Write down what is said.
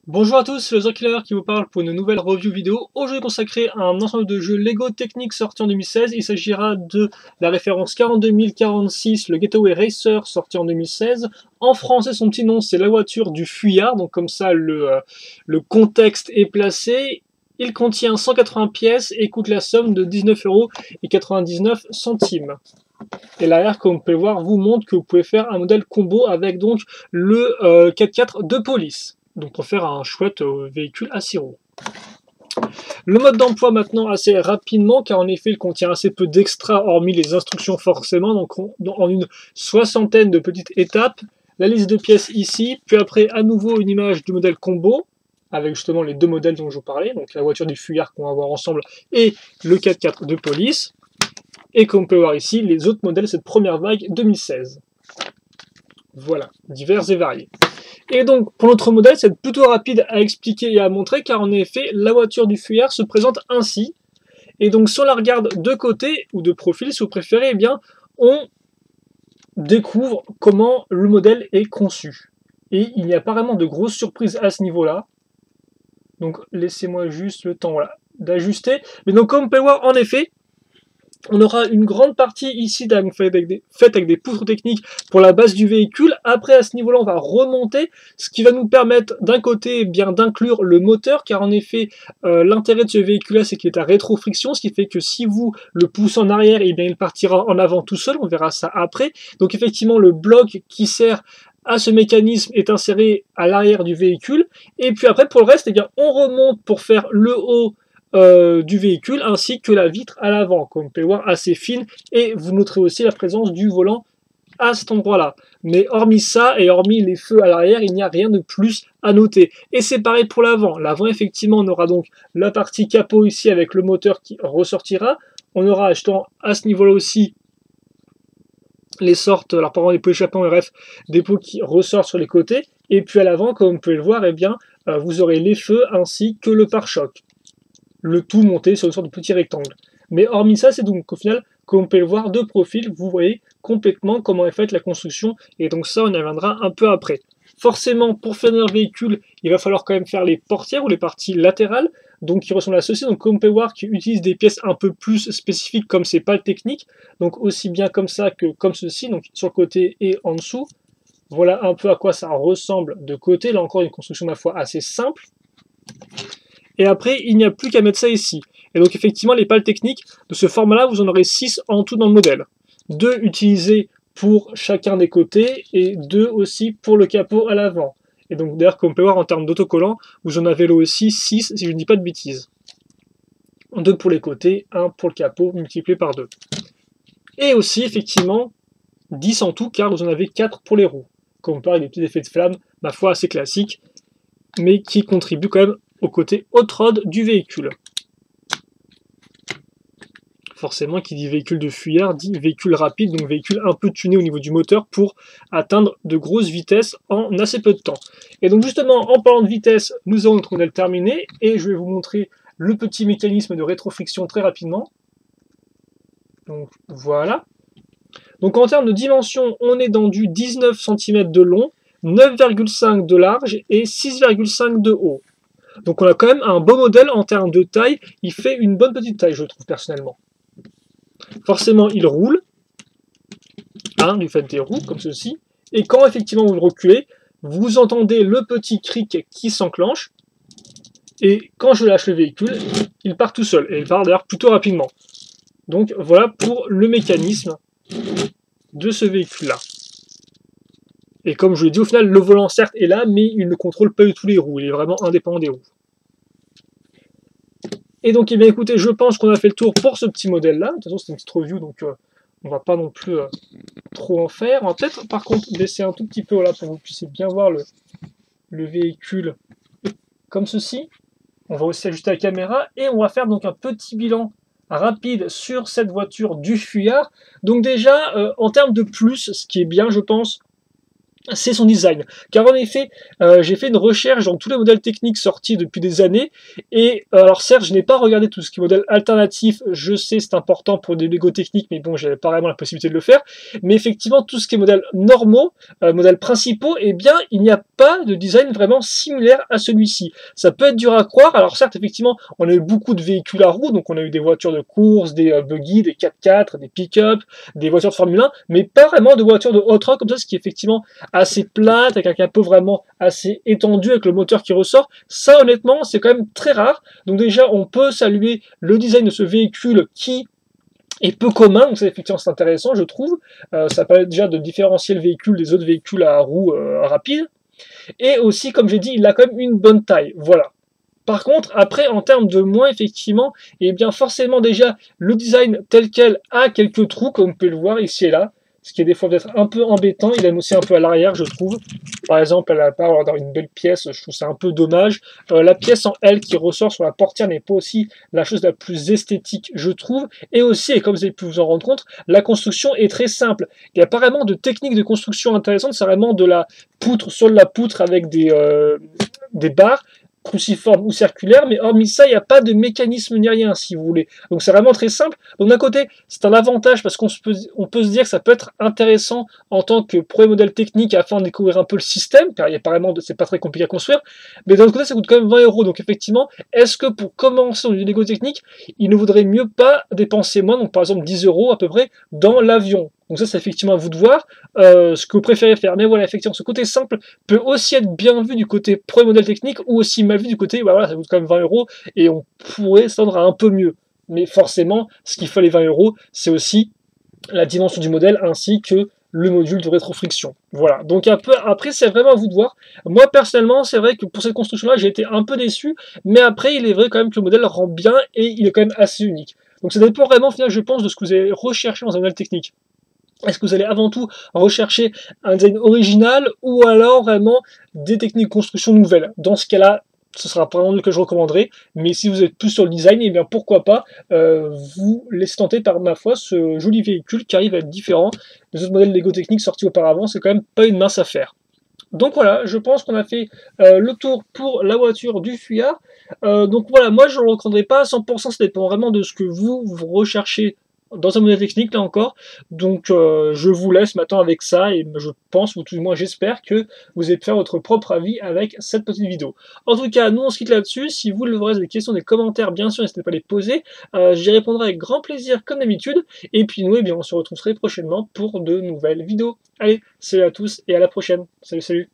Bonjour à tous, c'est le Zerkiller qui vous parle pour une nouvelle review vidéo. Aujourd'hui consacrée à un ensemble de jeux Lego Technic sorti en 2016. Il s'agira de la référence 42046, le Getaway Racer sorti en 2016. En français, son petit nom c'est la voiture du fuyard, donc comme ça le contexte est placé. Il contient 180 pièces et coûte la somme de 19,99 €. Et l'arrière, comme vous pouvez voir, vous montre que vous pouvez faire un modèle combo avec donc le 4x4 de police. Donc pour faire un chouette véhicule à 6 roues. Le mode d'emploi maintenant assez rapidement, car en effet il contient assez peu d'extra hormis les instructions forcément, donc en une soixantaine de petites étapes. La liste de pièces ici, puis après à nouveau une image du modèle combo, avec justement les deux modèles dont je vous parlais, donc la voiture du fuyard qu'on va voir ensemble et le 4x4 de police. Et comme on peut voir ici, les autres modèles de cette première vague 2016. Voilà, divers et variés. Et donc, pour notre modèle, c'est plutôt rapide à expliquer et à montrer, car en effet, la voiture du fuyard se présente ainsi. Et donc, si on la regarde de côté, ou de profil, si vous préférez, eh bien, on découvre comment le modèle est conçu. Et il y a apparemment de grosses surprises à ce niveau-là. Donc, laissez-moi juste le temps d'ajuster. Mais donc, comme on peut le voir, en effet, on aura une grande partie ici faite avec des poutres techniques pour la base du véhicule. Après, à ce niveau-là, on va remonter, ce qui va nous permettre d'un côté bien d'inclure le moteur, car en effet, l'intérêt de ce véhicule-là, c'est qu'il est à rétrofriction, ce qui fait que si vous le poussez en arrière, eh bien, il partira en avant tout seul. On verra ça après. Donc effectivement, le bloc qui sert à ce mécanisme est inséré à l'arrière du véhicule. Et puis après, pour le reste, eh bien, on remonte pour faire le haut du véhicule ainsi que la vitre à l'avant, comme vous pouvez voir, assez fine, et vous noterez aussi la présence du volant à cet endroit-là. Mais hormis ça, et hormis les feux à l'arrière, il n'y a rien de plus à noter. Et c'est pareil pour l'avant. L'avant, effectivement, on aura donc la partie capot ici avec le moteur qui ressortira. On aura à ce niveau-là aussi les sortes, alors par exemple des pots échappants, bref, des pots qui ressortent sur les côtés. Et puis à l'avant, comme vous pouvez le voir, eh bien, vous aurez les feux ainsi que le pare-choc. Le tout monté sur une sorte de petit rectangle. Mais hormis ça, c'est donc au final, comme on peut le voir de profil, vous voyez complètement comment est faite la construction, et donc ça, on y reviendra un peu après. Forcément, pour faire notre véhicule, il va falloir quand même faire les portières ou les parties latérales, donc qui ressemblent à ceci, donc comme on peut voir, qui utilisent des pièces un peu plus spécifiques comme c'est pas le technique, donc aussi bien comme ça que comme ceci, donc sur le côté et en dessous. Voilà un peu à quoi ça ressemble de côté, là encore une construction ma foi assez simple. Et après, il n'y a plus qu'à mettre ça ici. Et donc effectivement, les pales techniques de ce format-là, vous en aurez 6 en tout dans le modèle. 2 utilisés pour chacun des côtés et 2 aussi pour le capot à l'avant. Et donc d'ailleurs, comme on peut voir en termes d'autocollants, vous en avez là aussi 6, si je ne dis pas de bêtises. 2 pour les côtés, 1 pour le capot, multiplié par 2. Et aussi, effectivement, 10 en tout, car vous en avez 4 pour les roues. Comme on parle des petits effets de flamme, ma foi assez classiques, mais qui contribuent quand même au côté hot-rod du véhicule. Forcément, qui dit véhicule de fuyard dit véhicule rapide, donc véhicule un peu tuné au niveau du moteur pour atteindre de grosses vitesses en assez peu de temps. Et donc justement, en parlant de vitesse, nous avons notre modèle terminé, et je vais vous montrer le petit mécanisme de rétrofriction très rapidement. Donc voilà. Donc en termes de dimension, on est dans du 19 cm de long, 9,5 de large et 6,5 de haut. Donc on a quand même un beau modèle en termes de taille, il fait une bonne petite taille je trouve personnellement. Forcément il roule, hein, du fait des roues comme ceci, et quand effectivement vous le reculez, vous entendez le petit cric qui s'enclenche, et quand je lâche le véhicule, il part tout seul, et il part d'ailleurs plutôt rapidement. Donc voilà pour le mécanisme de ce véhicule-là. Et comme je l'ai dit, au final, le volant certes est là, mais il ne contrôle pas du tout les roues, il est vraiment indépendant des roues. Et donc, eh bien, écoutez, je pense qu'on a fait le tour pour ce petit modèle-là. De toute façon, c'est une petite review, donc on va pas non plus trop en faire. On va peut-être, par contre, baisser un tout petit peu là pour que vous puissiez bien voir le véhicule comme ceci. On va aussi ajuster la caméra et on va faire donc un petit bilan rapide sur cette voiture du fuyard. Donc déjà, en termes de plus, ce qui est bien, je pense, c'est son design. Car en effet, j'ai fait une recherche dans tous les modèles techniques sortis depuis des années, et alors certes, je n'ai pas regardé tout ce qui est modèle alternatif, je sais c'est important pour des Lego techniques, mais bon, j'avais pas vraiment la possibilité de le faire, mais effectivement, tout ce qui est modèles normaux, modèles principaux, eh bien, il n'y a pas de design vraiment similaire à celui-ci. Ça peut être dur à croire, alors certes, effectivement, on a eu beaucoup de véhicules à roues, donc on a eu des voitures de course, des buggy, des 4x4, des pick-up, des voitures de Formule 1, mais pas vraiment de voitures de hot rod comme ça, ce qui est effectivement assez plate, avec un capot vraiment assez étendu, avec le moteur qui ressort. Ça, honnêtement, c'est quand même très rare. Donc déjà, on peut saluer le design de ce véhicule qui est peu commun, donc ça, effectivement, c'est intéressant, je trouve. Ça permet déjà de différencier le véhicule des autres véhicules à roues rapides. Et aussi, comme j'ai dit, il a quand même une bonne taille. Voilà. Par contre, après, en termes de moins, effectivement, et bien forcément déjà, le design tel quel a quelques trous, comme vous pouvez le voir ici et là, ce qui est des fois peut-être un peu embêtant. Il aime aussi un peu à l'arrière, je trouve. Par exemple, elle a pas avoir une belle pièce, je trouve ça un peu dommage. La pièce en L qui ressort sur la portière n'est pas aussi la chose la plus esthétique, je trouve. Et aussi, et comme vous avez pu vous en rendre compte, la construction est très simple. Il n'y a pas vraiment de technique de construction intéressante, c'est vraiment de la poutre sur la poutre avec des barres cruciforme ou circulaire, mais hormis ça, il n'y a pas de mécanisme ni rien, si vous voulez. Donc c'est vraiment très simple. Donc d'un côté, c'est un avantage parce on peut se dire que ça peut être intéressant en tant que premier modèle technique afin de découvrir un peu le système, car il y a apparemment, c'est pas très compliqué à construire, mais d'un autre côté, ça coûte quand même 20 €. Donc effectivement, est-ce que pour commencer dans du Lego technique, il ne vaudrait mieux pas dépenser moins, donc par exemple 10 € à peu près, dans l'avion? Donc ça, c'est effectivement à vous de voir ce que vous préférez faire. Mais voilà, effectivement, ce côté simple peut aussi être bien vu du côté premier modèle technique ou aussi mal vu du côté, bah voilà, ça coûte quand même 20 € et on pourrait s'attendre à un peu mieux. Mais forcément, ce qui fait les 20 €, c'est aussi la dimension du modèle ainsi que le module de rétrofriction. Voilà, donc après, c'est vraiment à vous de voir. Moi, personnellement, c'est vrai que pour cette construction-là, j'ai été un peu déçu, mais après, il est vrai quand même que le modèle rend bien et il est quand même assez unique. Donc ça dépend vraiment, au final, je pense, de ce que vous allez rechercher dans un modèle technique. Est-ce que vous allez avant tout rechercher un design original ou alors vraiment des techniques de construction nouvelles? Dans ce cas-là, ce sera pas vraiment le que je recommanderais, mais si vous êtes plus sur le design, et bien pourquoi pas vous laisser tenter par ma foi ce joli véhicule qui arrive à être différent des autres modèles Lego techniques sortis auparavant, c'est quand même pas une mince affaire. Donc voilà, je pense qu'on a fait le tour pour la voiture du fuyard. Donc voilà, moi je ne le recommanderais pas à 100%, ça dépend vraiment de ce que vous recherchez dans un modèle technique là encore. Donc je vous laisse maintenant avec ça et je pense, ou tout du moins j'espère que vous allez faire votre propre avis avec cette petite vidéo. En tout cas, nous on se quitte là-dessus. Si vous le avez des questions, des commentaires, bien sûr, n'hésitez pas à les poser. J'y répondrai avec grand plaisir comme d'habitude. Et puis nous, eh bien, on se retrouve très prochainement pour de nouvelles vidéos. Allez, salut à tous et à la prochaine. Salut, salut.